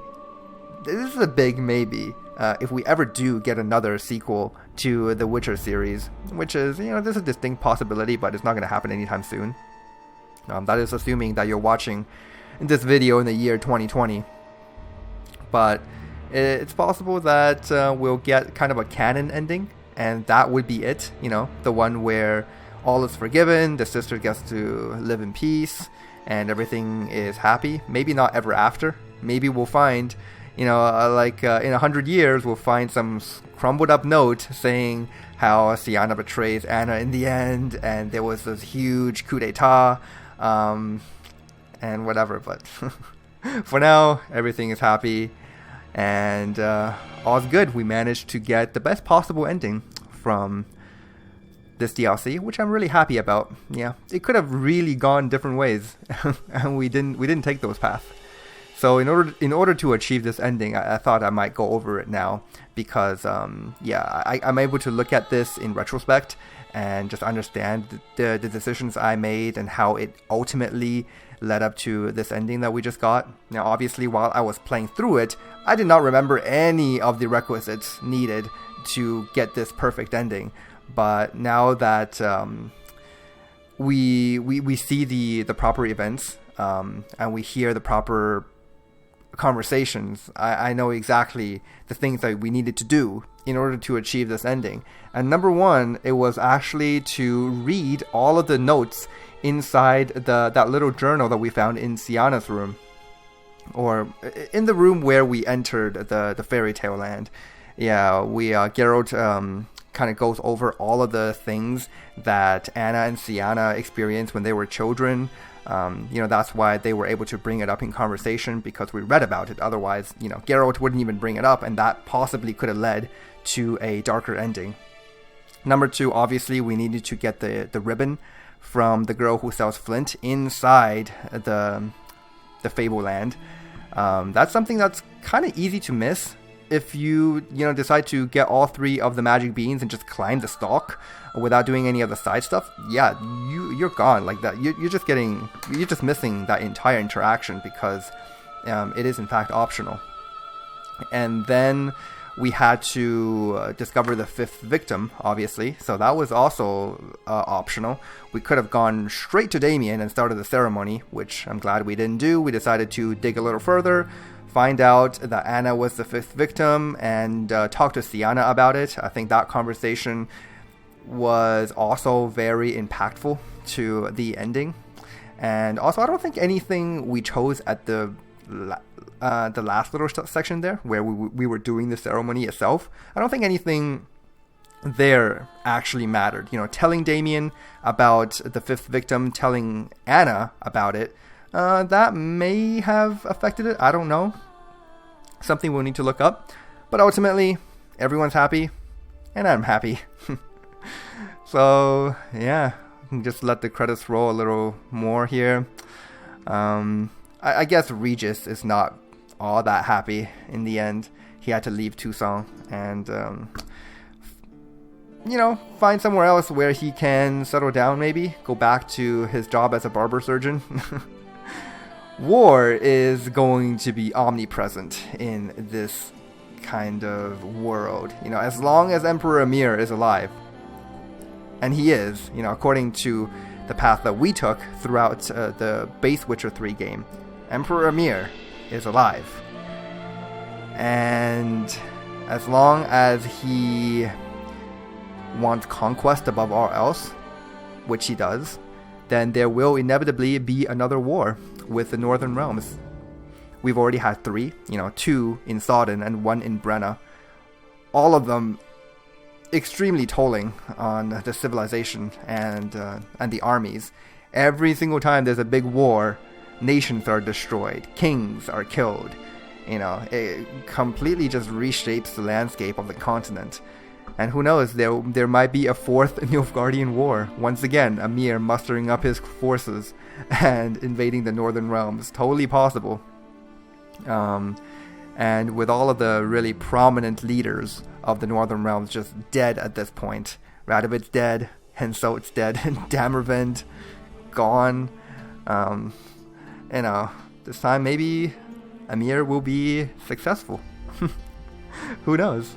this is a big maybe, if we ever do get another sequel to the Witcher series, which is, there's a distinct possibility, but it's not going to happen anytime soon. That is assuming that you're watching this video in the year 2020. But it's possible that we'll get kind of a canon ending, and that would be it, the one where all is forgiven, the sister gets to live in peace, and everything is happy. Maybe not ever after. Maybe we'll find, in 100 years, we'll find some crumbled up note saying how Syanna betrays Anna in the end, and there was this huge coup d'etat, and whatever. But for now, everything is happy, and all's good. We managed to get the best possible ending from this DLC, which I'm really happy about. Yeah, it could have really gone different ways, and we didn't take those paths. So in order to achieve this ending, I thought I might go over it now, because I'm able to look at this in retrospect and just understand the decisions I made and how it ultimately led up to this ending that we just got. Now, obviously, while I was playing through it, I did not remember any of the requisites needed to get this perfect ending. But now that we see the proper events, and we hear the proper conversations, I know exactly the things that we needed to do in order to achieve this ending. And number one, it was actually to read all of the notes inside that little journal that we found in Syanna's room, or in the room where we entered the fairy tale land. Yeah, Geralt kind of goes over all of the things that Anna and Syanna experienced when they were children. That's why they were able to bring it up in conversation, because we read about it. Otherwise, Geralt wouldn't even bring it up, and that possibly could have led to a darker ending. Number two, obviously, we needed to get the ribbon from the girl who sells flint inside the Fableland. That's something that's kind of easy to miss if you decide to get all three of the magic beans and just climb the stalk without doing any of the side stuff. Yeah, you're gone like that. You're just missing that entire interaction, because it is in fact optional. And then we had to discover the fifth victim, obviously, so that was also optional. We could have gone straight to Damien and started the ceremony, which I'm glad we didn't do. We decided to dig a little further, find out that Anna was the fifth victim, and talk to Syanna about it. I think that conversation was also very impactful to the ending. And also, I don't think anything we chose at the last little section there, where we were doing the ceremony itself, I don't think anything there actually mattered. Telling Damien about the fifth victim, telling Anna about it, that may have affected it. I don't know. Something we'll need to look up. But ultimately, everyone's happy, and I'm happy. So, yeah, just let the credits roll a little more here. I guess Regis is not all that happy in the end. He had to leave Toussaint and, find somewhere else where he can settle down, maybe. Go back to his job as a barber surgeon. War is going to be omnipresent in this kind of world. As long as Emperor Emir is alive. And he is, according to the path that we took throughout the base Witcher 3 game. Emperor Amir is alive. And as long as he wants conquest above all else, which he does, then there will inevitably be another war with the Northern Realms. We've already had 3, 2 in Sodden and 1 in Brenna. All of them extremely tolling on the civilization and the armies. Every single time there's a big war, nations are destroyed, kings are killed. It completely just reshapes the landscape of the continent. And who knows, there might be a 4th Nilfgaardian war. Once again, Amir mustering up his forces and invading the Northern Realms. Totally possible. And with all of the really prominent leaders of the Northern Realms just dead at this point. Radovid's dead, Henselt's dead, and Damervend gone. This time maybe Amir will be successful. Who knows?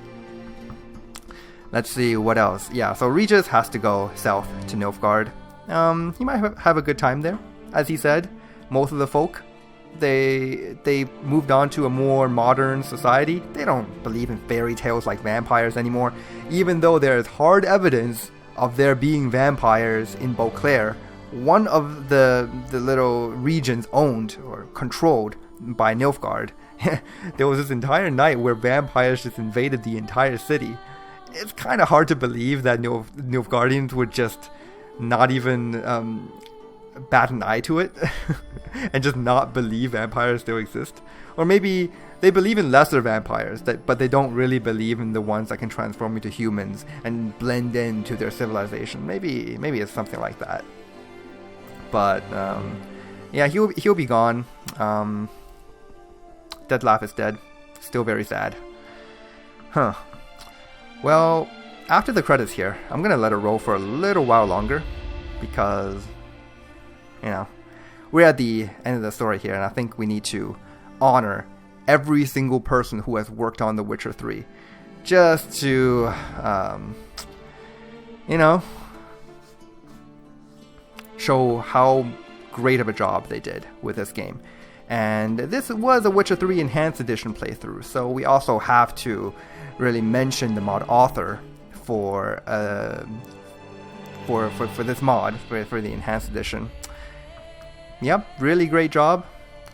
Let's see what else. Yeah, so Regis has to go south to Nilfgaard. He might have a good time there. As he said, most of the folk, they moved on to a more modern society. They don't believe in fairy tales like vampires anymore, even though there is hard evidence of there being vampires in Beauclair, one of the little regions owned or controlled by Nilfgaard. There was this entire night where vampires just invaded the entire city. It's kind of hard to believe that Nilfgaardians would just not even bat an eye to it and just not believe vampires still exist. Or maybe they believe in lesser vampires, but they don't really believe in the ones that can transform into humans and blend into their civilization. Maybe it's something like that. But yeah, he'll be gone. Deadlaugh is dead. Still very sad. Huh. Well, after the credits here, I'm gonna let it roll for a little while longer because, we're at the end of the story here, and I think we need to honor every single person who has worked on The Witcher 3, just to, show how great of a job they did with this game. And this was a Witcher 3 Enhanced Edition playthrough, so we also have to really mention the mod author for this mod, for the Enhanced Edition. Yep, really great job.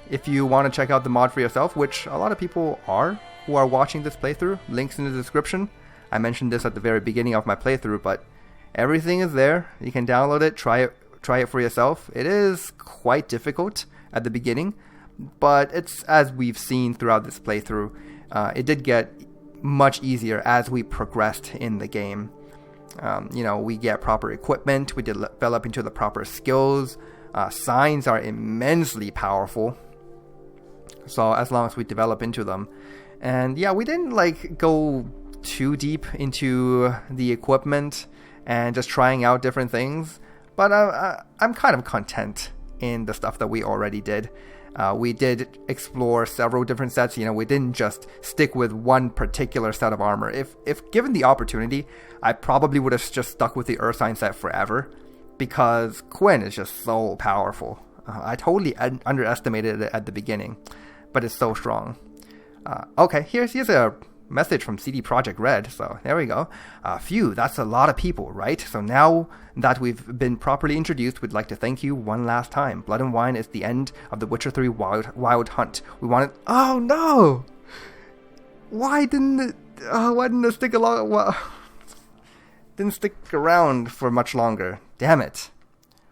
If you want to check out the mod for yourself, which a lot of people are who are watching this playthrough, links in the description. I mentioned this at the very beginning of my playthrough, but everything is there. You can download it, try it for yourself. It is quite difficult at the beginning, but it's, as we've seen throughout this playthrough, it did get much easier as we progressed in the game. We get proper equipment, we develop into the proper skills. Signs are immensely powerful, so as long as we develop into them. And yeah, we didn't go too deep into the equipment and just trying out different things, but I'm kind of content in the stuff that we already did. We did explore several different sets. We didn't just stick with one particular set of armor. If given the opportunity, I probably would have just stuck with the Ursine set forever, because Quinn is just so powerful. I totally underestimated it at the beginning, but it's so strong. Okay, here's a message from CD Projekt Red, so there we go. Phew, that's a lot of people, right? So now that we've been properly introduced, we'd like to thank you one last time. Blood and Wine is the end of the Witcher 3 Wild Hunt. We wanted... Oh no! Why didn't it stick along? Well, didn't stick around for much longer. Damn it.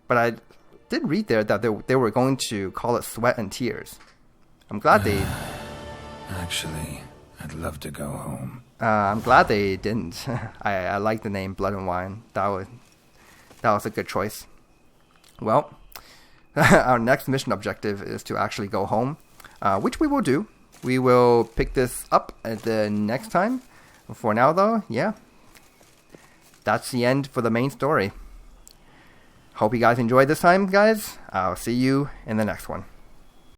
But I did read there that they were going to call it Sweat and Tears. I'm glad they... Actually, I'd love to go home. I'm glad they didn't. I like the name Blood and Wine. That was a good choice. Well, our next mission objective is to actually go home, which we will do. We will pick this up at the next time. For now, though, yeah, that's the end for the main story. Hope you guys enjoyed this time, guys. I'll see you in the next one.